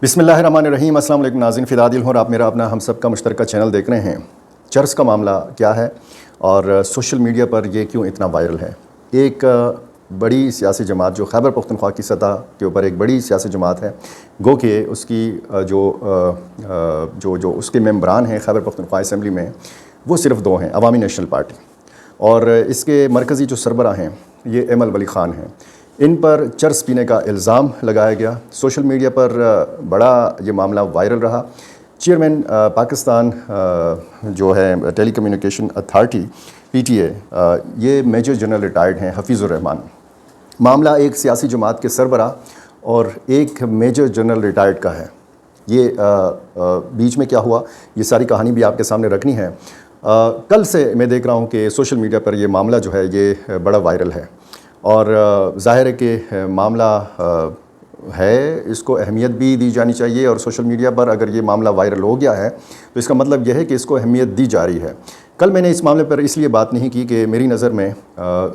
بسم اللہ الرحمن الرحیم۔ السلام علیکم ناظرین، فدا دل ہوں اور آپ میرا اپنا ہم سب کا مشترکہ چینل دیکھ رہے ہیں۔ چرس کا معاملہ کیا ہے اور سوشل میڈیا پر یہ کیوں اتنا وائرل ہے؟ ایک بڑی سیاسی جماعت جو خیبر پختونخوا کی سطح کے اوپر ایک بڑی سیاسی جماعت ہے، گو کہ اس کی جو اس کے ممبران ہیں خیبر پختونخوا اسمبلی میں، وہ صرف دو ہیں، عوامی نیشنل پارٹی، اور اس کے مرکزی جو سربراہ ہیں یہ ایمل ولی خان ہیں۔ ان پر چرس پینے کا الزام لگایا گیا۔ سوشل میڈیا پر بڑا یہ معاملہ وائرل رہا۔ چیئرمین پاکستان جو ہے ٹیلی کمیونیکیشن اتھارٹی PTA، یہ میجر جنرل ریٹائرڈ ہیں حفیظ الرحمان۔ معاملہ ایک سیاسی جماعت کے سربراہ اور ایک میجر جنرل ریٹائرڈ کا ہے۔ یہ بیچ میں کیا ہوا، یہ ساری کہانی بھی آپ کے سامنے رکھنی ہے۔ کل سے میں دیکھ رہا ہوں کہ سوشل میڈیا پر یہ معاملہ جو ہے یہ بڑا وائرل ہے، اور ظاہر ہے کہ معاملہ ہے، اس کو اہمیت بھی دی جانی چاہیے، اور سوشل میڈیا پر اگر یہ معاملہ وائرل ہو گیا ہے تو اس کا مطلب یہ ہے کہ اس کو اہمیت دی جا رہی ہے۔ کل میں نے اس معاملے پر اس لیے بات نہیں کی کہ میری نظر میں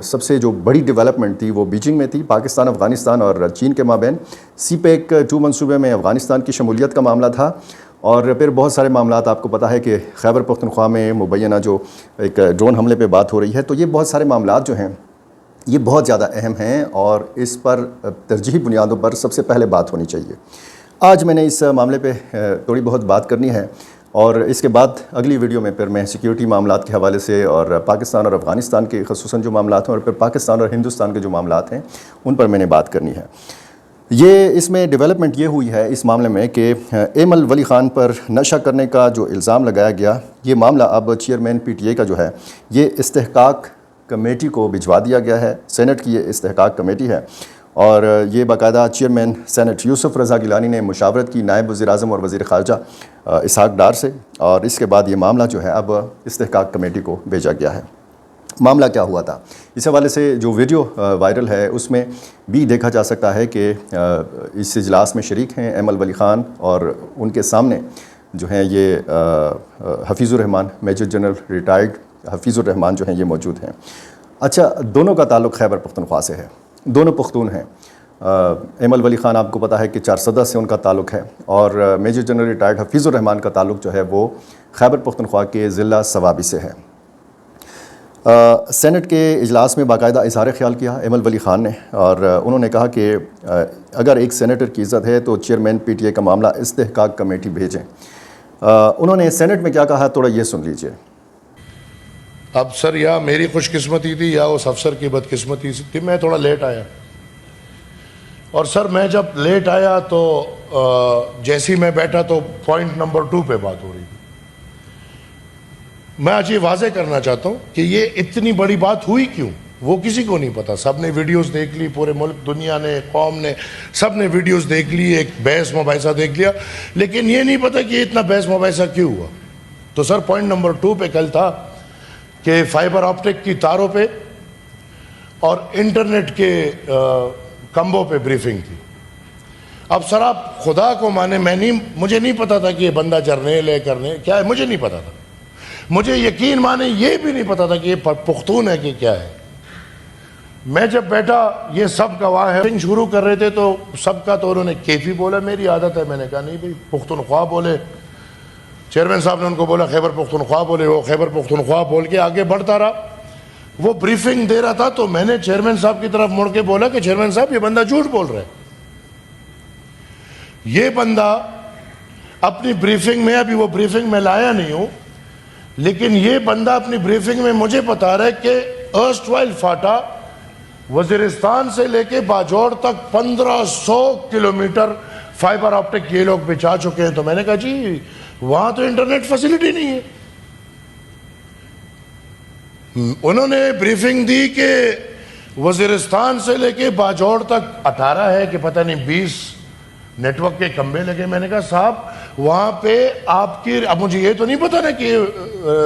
سب سے جو بڑی ڈیولپمنٹ تھی وہ بیجنگ میں تھی، پاکستان، افغانستان اور چین کے مابین CPEC 2 منصوبے میں افغانستان کی شمولیت کا معاملہ تھا، اور پھر بہت سارے معاملات آپ کو پتہ ہے کہ خیبر پختونخوا میں مبینہ جو ایک ڈرون حملے پہ بات ہو رہی ہے، تو یہ بہت سارے معاملات جو ہیں یہ بہت زیادہ اہم ہیں اور اس پر ترجیحی بنیادوں پر سب سے پہلے بات ہونی چاہیے۔ آج میں نے اس معاملے پہ تھوڑی بہت بات کرنی ہے، اور اس کے بعد اگلی ویڈیو میں پھر میں سیکیورٹی معاملات کے حوالے سے اور پاکستان اور افغانستان کے خصوصاً جو معاملات ہیں، اور پھر پاکستان اور ہندوستان کے جو معاملات ہیں ان پر میں نے بات کرنی ہے۔ اس میں ڈیولپمنٹ یہ ہوئی ہے اس معاملے میں کہ ایمل ولی خان پر نشہ کرنے کا جو الزام لگایا گیا، یہ معاملہ اب چیئرمین PTA کا جو ہے یہ استحقاق کمیٹی کو بھجوا دیا گیا ہے۔ سینٹ کی یہ استحقاق کمیٹی ہے، اور یہ باقاعدہ چیئرمین سینٹ یوسف رضا گیلانی نے مشاورت کی نائب وزیر اعظم اور وزیر خارجہ اسحاق ڈار سے، اور اس کے بعد یہ معاملہ جو ہے اب استحقاق کمیٹی کو بھیجا گیا ہے۔ معاملہ کیا ہوا تھا، اس حوالے سے جو ویڈیو وائرل ہے اس میں بھی دیکھا جا سکتا ہے کہ اس اجلاس میں شریک ہیں ایمل ولی خان، اور ان کے سامنے جو ہیں یہ حفیظ الرحمان، میجر جنرل ریٹائرڈ حفیظ الرحمان جو ہیں یہ موجود ہیں۔ اچھا، دونوں کا تعلق خیبر پختونخوا سے ہے، دونوں پختون ہیں۔ ایمل ولی خان آپ کو پتہ ہے کہ 4 سے ان کا تعلق ہے، اور میجر جنرل ریٹائرڈ حفیظ الرحمان کا تعلق جو ہے وہ خیبر پختونخوا کے ضلع صوابی سے ہے۔ سینٹ کے اجلاس میں باقاعدہ اظہار خیال کیا ایمل ولی خان نے، اور انہوں نے کہا کہ اگر ایک سینیٹر کی عزت ہے تو چیئرمین PTA کا معاملہ استحقاق کمیٹی بھیجیں۔ انہوں نے سینٹ میں کیا کہا، تھوڑا یہ سن لیجئے۔ اب سر، یا میری خوش قسمتی تھی یا اس افسر کی بدقسمتی تھی، میں تھوڑا لیٹ آیا، اور سر میں جب لیٹ آیا تو جیسی میں بیٹھا تو پوائنٹ نمبر 2 پہ بات ہو رہی تھی۔ میں آج یہ واضح کرنا چاہتا ہوں کہ یہ اتنی بڑی بات ہوئی کیوں، وہ کسی کو نہیں پتا۔ سب نے ویڈیوز دیکھ لی، پورے ملک، دنیا نے، قوم نے، سب نے ویڈیوز دیکھ لی، ایک بحث مباحثہ دیکھ لیا، لیکن یہ نہیں پتا کہ اتنا بحث مباحثہ کیوں ہوا۔ تو سر پوائنٹ نمبر 2 پہ کل تھا کہ فائبر آپٹک کی تاروں پہ اور انٹرنیٹ کے کمبوں پہ بریفنگ تھی۔ اب سر آپ خدا کو مانے، مجھے نہیں پتا تھا کہ یہ بندہ جرنیل ہے، کیا ہے، مجھے نہیں پتا تھا۔ مجھے یقین مانے یہ بھی نہیں پتا تھا کہ یہ پختون ہے کہ کیا ہے۔ میں جب بیٹھا، یہ سب گواہ ہے، شروع کر رہے تھے تو سب کا تو انہوں نے کیفی بولا، میری عادت ہے، میں نے کہا نہیں بھائی پختونخوا بولے۔ چیئرمین صاحب نے ان کو بولا خیبر پختونخوا بولے، وہ خیبر پختونخوا بول کے آگے بڑھتا رہا۔ وہ بریفنگ دے رہا تھا تو میں نے چیئرمین صاحب کی طرف مڑ کے بولا کہ چیئرمین صاحب یہ بندہ جھوٹ بول رہا ہے۔ یہ بندہ اپنی بریفنگ میں، ابھی وہ بریفنگ میں لایا نہیں ہوں، لیکن یہ بندہ اپنی بریفنگ میں مجھے بتا رہا ہے کہ ارسٹوائل فاٹا وزیرستان سے لے کے باجوڑ تک 1500 کلومیٹر فائبر آپٹک یہ لوگ بچھا چکے ہیں۔ تو میں نے کہا جی وہاں تو انٹرنیٹ فیسلٹی نہیں ہے۔ انہوں نے بریفنگ دی کہ وزیرستان سے لے کے باجوڑ تک 18 ہے کہ پتہ نہیں 20 نیٹ ورک کے کمبے لگے۔ میں نے کہا صاحب وہاں پہ آپ کی، اب مجھے یہ تو نہیں پتا نا کہ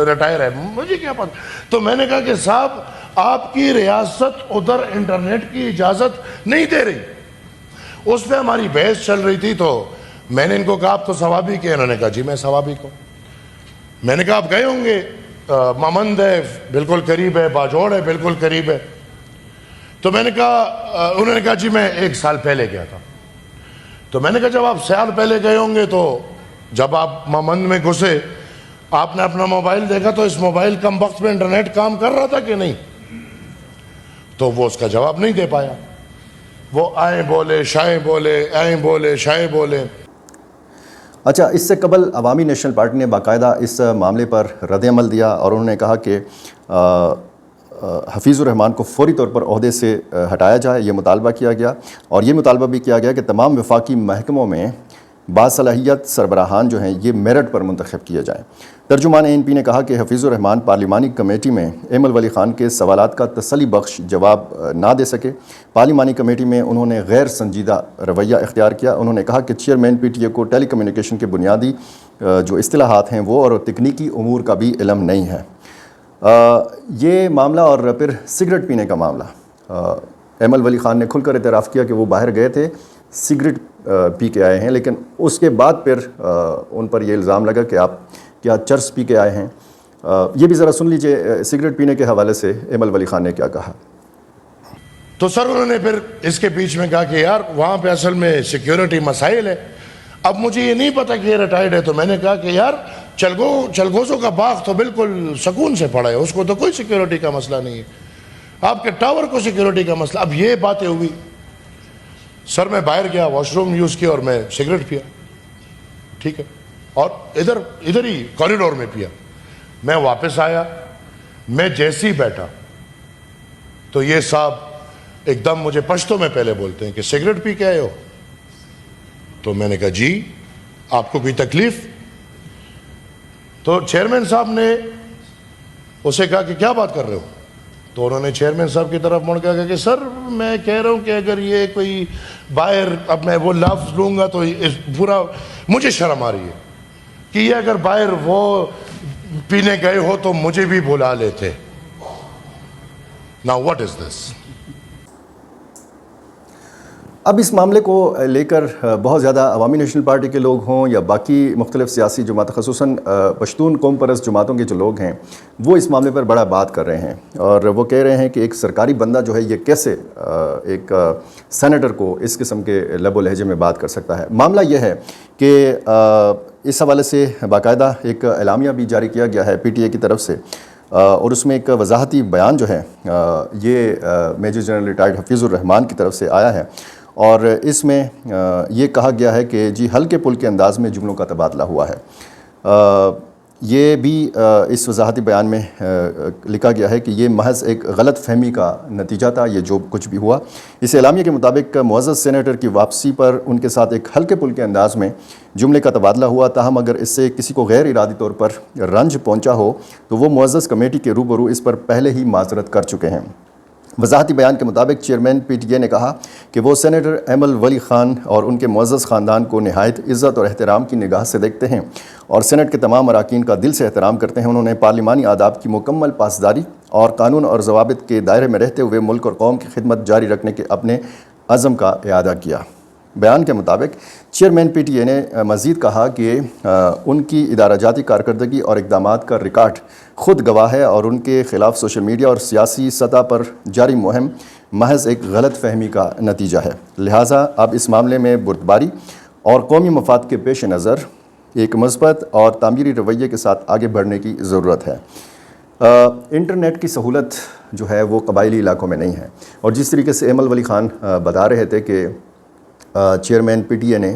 ریٹائر ہے، مجھے کیا پتا۔ تو میں نے کہا کہ صاحب آپ کی ریاست ادھر انٹرنیٹ کی اجازت نہیں دے رہی۔ اس پہ ہماری بحث چل رہی تھی، تو میں نے ان کو کہا آپ تو ثوابی کے، انہوں نے کہا جی میں ثوابی کو۔ میں نے کہا آپ گئے ہوں گے، مامند ہے بالکل قریب ہے، باجوڑ ہے بالکل قریب ہے۔ تو میں نے کہا، انہوں نے کہا جی میں 1 سال پہلے گیا تھا۔ تو میں نے کہا جب آپ سال پہلے گئے ہوں گے تو جب آپ مامند میں گھسے آپ نے اپنا موبائل دیکھا تو اس موبائل کم وقت میں انٹرنیٹ کام کر رہا تھا کہ نہیں؟ تو وہ اس کا جواب نہیں دے پایا. وہ آئیں بولے شائیں بولے، آئیں بولے شائیں بولے. اچھا، اس سے قبل عوامی نیشنل پارٹی نے باقاعدہ اس معاملے پر رد عمل دیا اور انہوں نے کہا کہ حفیظ الرحمان کو فوری طور پر عہدے سے ہٹایا جائے. یہ مطالبہ کیا گیا اور یہ مطالبہ بھی کیا گیا کہ تمام وفاقی محکموں میں باصلاحیت سربراہان جو ہیں یہ میرٹ پر منتخب کیے جائیں. ترجمان ANP نے کہا کہ حفیظ الرحمان پارلیمانی کمیٹی میں ایمل ولی خان کے سوالات کا تسلی بخش جواب نہ دے سکے. پارلیمانی کمیٹی میں انہوں نے غیر سنجیدہ رویہ اختیار کیا. انہوں نے کہا کہ چیئرمین PTA کو ٹیلی کمیونیکیشن کے بنیادی جو اصطلاحات ہیں وہ اور تکنیکی امور کا بھی علم نہیں ہے. یہ معاملہ اور پھر سگریٹ پینے کا معاملہ، ایمل ولی خان نے کھل کر اعتراف کیا کہ وہ باہر گئے تھے، سگریٹ پی کے آئے ہیں، لیکن اس کے بعد پھر ان پر یہ الزام لگا کہ آپ کیا چرس پی کے آئے ہیں. یہ بھی ذرا سن لیجئے سگریٹ پینے کے حوالے سے ایمل ولی خان نے کیا کہا. تو سر انہوں نے پھر اس کے بیچ میں کہا کہ یار وہاں پہ اصل میں سیکیورٹی مسائل ہے. اب مجھے یہ نہیں پتا کہ یہ ریٹائرڈ ہے، تو میں نے کہا کہ یار چلگوزوں کا باغ تو بالکل سکون سے پڑا ہے، اس کو تو کوئی سیکیورٹی کا مسئلہ نہیں ہے، آپ کے ٹاور کو سیکیورٹی کا مسئلہ. اب یہ باتیں ہوئی. سر میں باہر گیا، واش روم یوز کیا اور میں سگریٹ پیا، ٹھیک ہے، اور ادھر ہی کوریڈور میں پیا. میں واپس آیا، میں جیسے ہی بیٹھا تو یہ صاحب ایک دم مجھے پشتو میں پہلے بولتے ہیں کہ سگریٹ پی کے آئے ہو. تو میں نے کہا جی، آپ کو کوئی تکلیف؟ تو چیئرمین صاحب نے اسے کہا کہ کیا بات کر رہے ہو؟ تو انہوں نے چیئرمین صاحب کی طرف مڑ کے کہا کہ سر میں کہہ رہا ہوں کہ اگر یہ کوئی باہر، اب میں وہ لفظ لوں گا تو پورا مجھے شرم آ رہی ہے کہ یہ اگر باہر وہ پینے گئے ہو تو مجھے بھی بلا لیتے. Now what is this؟ اب اس معاملے کو لے کر بہت زیادہ عوامی نیشنل پارٹی کے لوگ ہوں یا باقی مختلف سیاسی جماعت، خصوصاً پشتون قوم پرست جماعتوں کے جو لوگ ہیں وہ اس معاملے پر بڑا بات کر رہے ہیں اور وہ کہہ رہے ہیں کہ ایک سرکاری بندہ جو ہے یہ کیسے ایک سینیٹر کو اس قسم کے لب و لہجے میں بات کر سکتا ہے. معاملہ یہ ہے کہ اس حوالے سے باقاعدہ ایک اعلامیہ بھی جاری کیا گیا ہے PTA کی طرف سے اور اس میں ایک وضاحتی بیان جو ہے یہ میجر جنرل ریٹائرڈ حفیظ الرحمان کی طرف سے آیا ہے اور اس میں یہ کہا گیا ہے کہ جی ہلکے پھلکے انداز میں جملوں کا تبادلہ ہوا ہے. یہ بھی اس وضاحتی بیان میں لکھا گیا ہے کہ یہ محض ایک غلط فہمی کا نتیجہ تھا، یہ جو کچھ بھی ہوا. اس اعلامیہ کے مطابق معزز سینیٹر کی واپسی پر ان کے ساتھ ایک ہلکے پھلکے انداز میں جملے کا تبادلہ ہوا، تاہم اگر اس سے کسی کو غیر ارادی طور پر رنج پہنچا ہو تو وہ معزز کمیٹی کے روبرو اس پر پہلے ہی معذرت کر چکے ہیں. وضاحتی بیان کے مطابق چیئرمین PTA نے کہا کہ وہ سینیٹر ایمل ولی خان اور ان کے معزز خاندان کو نہایت عزت اور احترام کی نگاہ سے دیکھتے ہیں اور سینٹ کے تمام اراکین کا دل سے احترام کرتے ہیں. انہوں نے پارلیمانی آداب کی مکمل پاسداری اور قانون اور ضوابط کے دائرے میں رہتے ہوئے ملک اور قوم کی خدمت جاری رکھنے کے اپنے عزم کا اعادہ کیا. بیان کے مطابق چیئرمین PTA نے مزید کہا کہ ان کی ادارہ جاتی کارکردگی اور اقدامات کا ریکارڈ خود گواہ ہے اور ان کے خلاف سوشل میڈیا اور سیاسی سطح پر جاری مہم محض ایک غلط فہمی کا نتیجہ ہے. لہٰذا اب اس معاملے میں بردباری اور قومی مفاد کے پیش نظر ایک مثبت اور تعمیری رویے کے ساتھ آگے بڑھنے کی ضرورت ہے. انٹرنیٹ کی سہولت جو ہے وہ قبائلی علاقوں میں نہیں ہے اور جس طریقے سے ایمل ولی خان بتا رہے تھے کہ چیئرمین PTA نے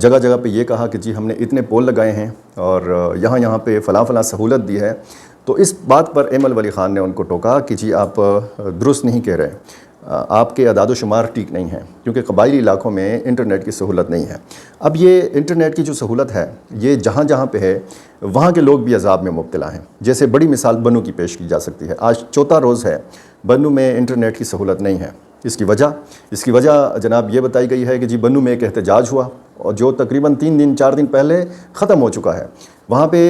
جگہ جگہ پہ یہ کہا کہ جی ہم نے اتنے پول لگائے ہیں اور یہاں پہ فلاں سہولت دی ہے، تو اس بات پر ایمل ولی خان نے ان کو ٹوکا کہ جی آپ درست نہیں کہہ رہے، آپ کے اعداد و شمار ٹھیک نہیں ہیں کیونکہ قبائلی علاقوں میں انٹرنیٹ کی سہولت نہیں ہے. اب یہ انٹرنیٹ کی جو سہولت ہے یہ جہاں پہ ہے وہاں کے لوگ بھی عذاب میں مبتلا ہیں. جیسے بڑی مثال بنو کی پیش کی جا سکتی ہے. آج چوتھا روز ہے بنو میں انٹرنیٹ کی سہولت نہیں ہے. اس کی وجہ جناب یہ بتائی گئی ہے کہ جی بنو میں ایک احتجاج ہوا اور جو تقریباً 3 دن 4 دن پہلے ختم ہو چکا ہے. وہاں پہ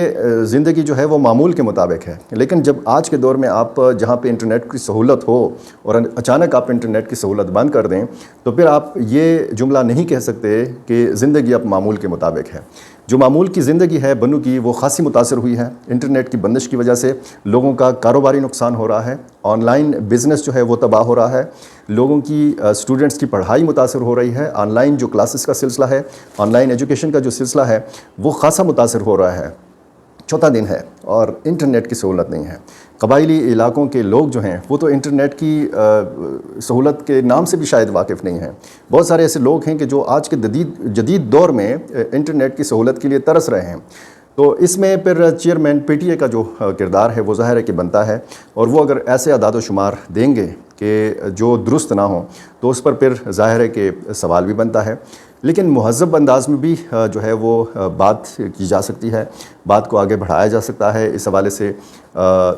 زندگی جو ہے وہ معمول کے مطابق ہے. لیکن جب آج کے دور میں آپ جہاں پہ انٹرنیٹ کی سہولت ہو اور اچانک آپ انٹرنیٹ کی سہولت بند کر دیں تو پھر آپ یہ جملہ نہیں کہہ سکتے کہ زندگی اب معمول کے مطابق ہے. جو معمول کی زندگی ہے بنو کی وہ خاصی متاثر ہوئی ہے. انٹرنیٹ کی بندش کی وجہ سے لوگوں کا کاروباری نقصان ہو رہا ہے. آن لائن بزنس جو ہے وہ تباہ ہو رہا ہے. لوگوں کی اسٹوڈنٹس کی پڑھائی متاثر ہو رہی ہے. آن لائن جو کلاسز کا سلسلہ ہے, آن لائن ایجوکیشن کا جو سلسلہ ہے وہ خاصا متاثر ہو رہا ہے. چوتھا دن ہے اور انٹرنیٹ کی سہولت نہیں ہے. قبائلی علاقوں کے لوگ جو ہیں وہ تو انٹرنیٹ کی سہولت کے نام سے بھی شاید واقف نہیں ہیں. بہت سارے ایسے لوگ ہیں کہ جو آج کے جدید دور میں انٹرنیٹ کی سہولت کے لیے ترس رہے ہیں. تو اس میں پھر چیئرمین پی ٹی اے کا جو کردار ہے وہ ظاہر ہے کہ بنتا ہے, اور وہ اگر ایسے اعداد و شمار دیں گے کہ جو درست نہ ہوں تو اس پر پھر ظاہر ہے کہ سوال بھی بنتا ہے. لیکن مہذب انداز میں بھی جو ہے وہ بات کی جا سکتی ہے, بات کو آگے بڑھایا جا سکتا ہے. اس حوالے سے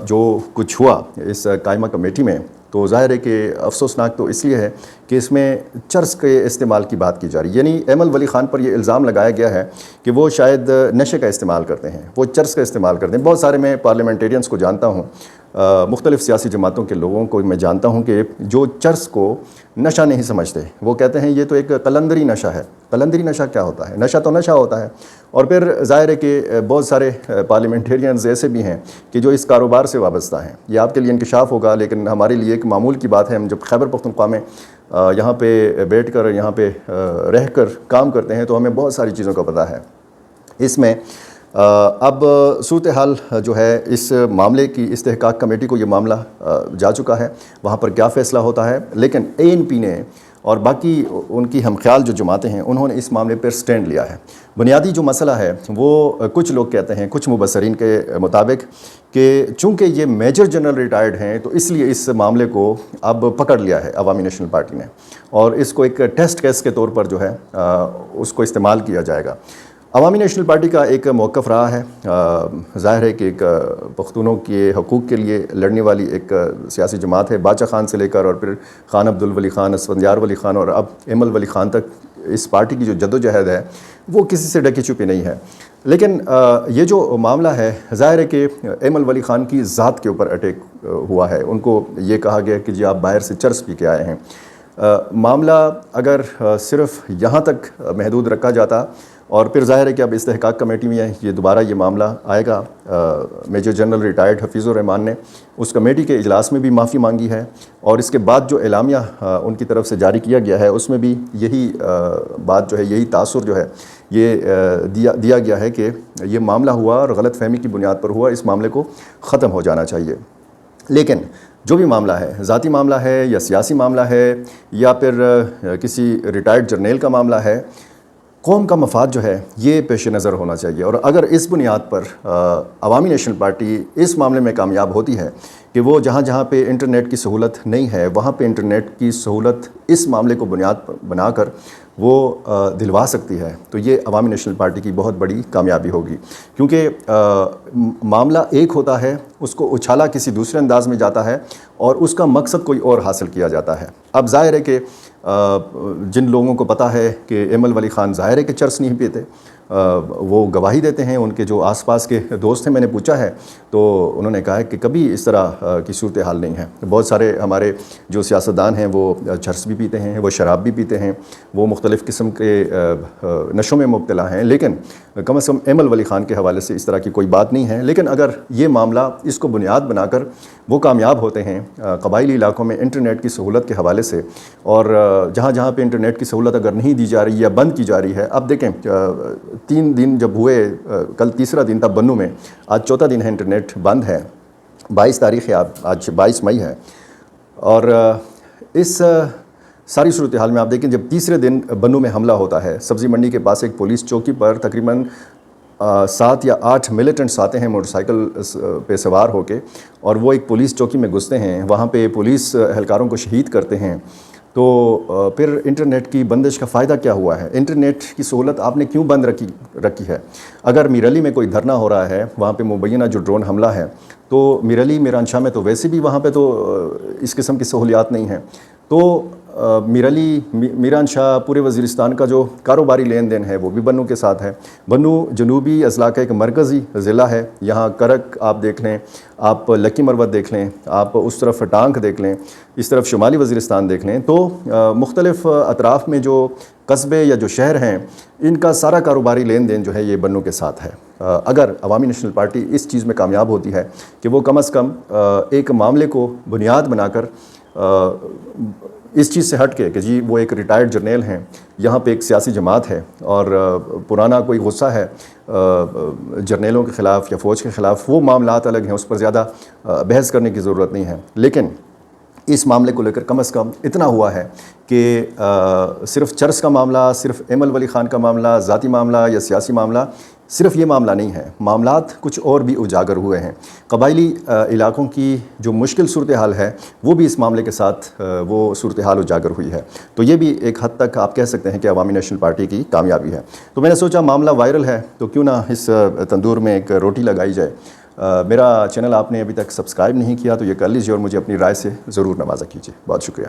جو کچھ ہوا اس قائمہ کمیٹی میں تو ظاہر ہے کہ افسوسناک تو اس لیے ہے کہ اس میں چرس کے استعمال کی بات کی جا رہی ہے. یعنی ایمل ولی خان پر یہ الزام لگایا گیا ہے کہ وہ شاید نشے کا استعمال کرتے ہیں, وہ چرس کا استعمال کرتے ہیں. بہت سارے میں پارلیمنٹیرینز کو جانتا ہوں, مختلف سیاسی جماعتوں کے لوگوں کو میں جانتا ہوں کہ جو چرس کو نشہ نہیں سمجھتے. وہ کہتے ہیں یہ تو ایک قلندری نشہ ہے. قلندری نشہ کیا ہوتا ہے؟ نشہ تو نشہ ہوتا ہے. اور پھر ظاہر ہے کہ بہت سارے پارلیمنٹیرینز ایسے بھی ہیں کہ جو اس کاروبار سے وابستہ ہیں. یہ آپ کے لیے انکشاف ہوگا, لیکن ہمارے لیے ایک معمول کی بات ہے. ہم جب خیبر پختونخوا میں یہاں پہ بیٹھ کر یہاں پہ رہ کر کام کرتے ہیں تو ہمیں بہت ساری چیزوں کا پتہ ہے. اس میں اب صورتحال جو ہے اس معاملے کی استحقاق کمیٹی کو یہ معاملہ جا چکا ہے, وہاں پر کیا فیصلہ ہوتا ہے. لیکن ANP نے اور باقی ان کی ہم خیال جو جماعتیں ہیں انہوں نے اس معاملے پر سٹینڈ لیا ہے. بنیادی جو مسئلہ ہے وہ کچھ لوگ کہتے ہیں, کچھ مبصرین کے مطابق, کہ چونکہ یہ میجر جنرل ریٹائرڈ ہیں تو اس لیے اس معاملے کو اب پکڑ لیا ہے عوامی نیشنل پارٹی نے, اور اس کو ایک ٹیسٹ کیس کے طور پر جو ہے اس کو استعمال کیا جائے گا. عوامی نیشنل پارٹی کا ایک موقف رہا ہے. ظاہر ہے کہ ایک پختونوں کے حقوق کے لیے لڑنے والی ایک سیاسی جماعت ہے. باچا خان سے لے کر اور پھر خان عبدالولی خان, اسفندیار ولی خان اور اب ایمل ولی خان تک اس پارٹی کی جو جدوجہد ہے وہ کسی سے ڈکی چھپی نہیں ہے. لیکن یہ جو معاملہ ہے ظاہر ہے کہ ایمل ولی خان کی ذات کے اوپر اٹیک ہوا ہے. ان کو یہ کہا گیا کہ جی آپ باہر سے چرس پی کے آئے ہیں. معاملہ اگر صرف یہاں تک محدود رکھا جاتا, اور پھر ظاہر ہے کہ اب استحقاق کمیٹی میں یہ دوبارہ یہ معاملہ آئے گا. میجر جنرل ریٹائرڈ حفیظ الرحمان نے اس کمیٹی کے اجلاس میں بھی معافی مانگی ہے, اور اس کے بعد جو اعلامیہ ان کی طرف سے جاری کیا گیا ہے اس میں بھی یہی بات جو ہے, یہی تاثر جو ہے یہ دیا گیا ہے کہ یہ معاملہ ہوا اور غلط فہمی کی بنیاد پر ہوا, اس معاملے کو ختم ہو جانا چاہیے. لیکن جو بھی معاملہ ہے, ذاتی معاملہ ہے یا سیاسی معاملہ ہے یا پھر کسی ریٹائرڈ جرنیل کا معاملہ ہے, قوم کا مفاد جو ہے یہ پیش نظر ہونا چاہیے. اور اگر اس بنیاد پر عوامی نیشنل پارٹی اس معاملے میں کامیاب ہوتی ہے کہ وہ جہاں جہاں پہ انٹرنیٹ کی سہولت نہیں ہے وہاں پہ انٹرنیٹ کی سہولت اس معاملے کو بنیاد بنا کر وہ دلوا سکتی ہے, تو یہ عوامی نیشنل پارٹی کی بہت بڑی کامیابی ہوگی. کیونکہ معاملہ ایک ہوتا ہے, اس کو اچھالا کسی دوسرے انداز میں جاتا ہے اور اس کا مقصد کوئی اور حاصل کیا جاتا ہے. اب ظاہر ہے کہ جن لوگوں کو پتہ ہے کہ ایمل ولی خان ظاہر ہے کہ چرس نہیں پیتے, وہ گواہی دیتے ہیں. ان کے جو آس پاس کے دوست ہیں, میں نے پوچھا ہے تو انہوں نے کہا ہے کہ کبھی اس طرح کی صورتحال نہیں ہے. بہت سارے ہمارے جو سیاستدان ہیں وہ چرس بھی پیتے ہیں, وہ شراب بھی پیتے ہیں, وہ مختلف قسم کے نشوں میں مبتلا ہیں, لیکن کم از کم ایمل ولی خان کے حوالے سے اس طرح کی کوئی بات نہیں ہے. لیکن اگر یہ معاملہ اس کو بنیاد بنا کر وہ کامیاب ہوتے ہیں قبائلی علاقوں میں انٹرنیٹ کی سہولت کے حوالے سے, اور جہاں جہاں پہ انٹرنیٹ کی سہولت اگر نہیں دی جا رہی یا بند کی جا رہی ہے, اب دیکھیں 3 دن جب ہوئے, کل تیسرا دن تھا بنو میں, آج چوتھا دن ہے انٹرنیٹ بند ہے. 22 تاریخ ہے, آج 22 مئی ہے. اور اس ساری صورتحال میں آپ دیکھیں جب تیسرے دن بنو میں حملہ ہوتا ہے, سبزی منڈی کے پاس ایک پولیس چوکی پر تقریباً 7 یا 8 ملیٹنٹس آتے ہیں موٹر سائیکل پہ سوار ہو کے, اور وہ ایک پولیس چوکی میں گھستے ہیں, وہاں پہ پولیس اہلکاروں کو شہید کرتے ہیں. تو پھر انٹرنیٹ کی بندش کا فائدہ کیا ہوا ہے؟ انٹرنیٹ کی سہولت آپ نے کیوں بند رکھی ہے؟ اگر میرلی میں کوئی دھرنا ہو رہا ہے, وہاں پہ مبینہ جو ڈرون حملہ ہے, تو میرلی میرانشاہ میں تو ویسے بھی وہاں پہ تو اس قسم کی سہولیات نہیں ہیں. تو میران شاہ پورے وزیرستان کا جو کاروباری لین دین ہے وہ بھی بنو کے ساتھ ہے. بنو جنوبی اضلاع کا ایک مرکزی ضلع ہے. یہاں کرک آپ دیکھ لیں, آپ لکی مروت دیکھ لیں, آپ اس طرف ٹانک دیکھ لیں, اس طرف شمالی وزیرستان دیکھ لیں, تو مختلف اطراف میں جو قصبے یا جو شہر ہیں ان کا سارا کاروباری لین دین جو ہے یہ بنو کے ساتھ ہے. اگر عوامی نیشنل پارٹی اس چیز میں کامیاب ہوتی ہے کہ وہ کم از کم ایک معاملے کو بنیاد بنا کر اس چیز سے ہٹ کے کہ جی وہ ایک ریٹائرڈ جرنیل ہیں, یہاں پہ ایک سیاسی جماعت ہے اور پرانا کوئی غصہ ہے جرنیلوں کے خلاف یا فوج کے خلاف, وہ معاملات الگ ہیں, اس پر زیادہ بحث کرنے کی ضرورت نہیں ہے. لیکن اس معاملے کو لے کر کم از کم اتنا ہوا ہے کہ صرف چرس کا معاملہ, صرف ایمل ولی خان کا معاملہ, ذاتی معاملہ یا سیاسی معاملہ, صرف یہ معاملہ نہیں ہے, معاملات کچھ اور بھی اجاگر ہوئے ہیں. قبائلی علاقوں کی جو مشکل صورتحال ہے وہ بھی اس معاملے کے ساتھ وہ صورتحال اجاگر ہوئی ہے. تو یہ بھی ایک حد تک آپ کہہ سکتے ہیں کہ عوامی نیشنل پارٹی کی کامیابی ہے. تو میں نے سوچا معاملہ وائرل ہے تو کیوں نہ اس تندور میں ایک روٹی لگائی جائے. میرا چینل آپ نے ابھی تک سبسکرائب نہیں کیا تو یہ کر لیجیے اور مجھے اپنی رائے سے ضرور نوازا کیجیے. بہت شکریہ.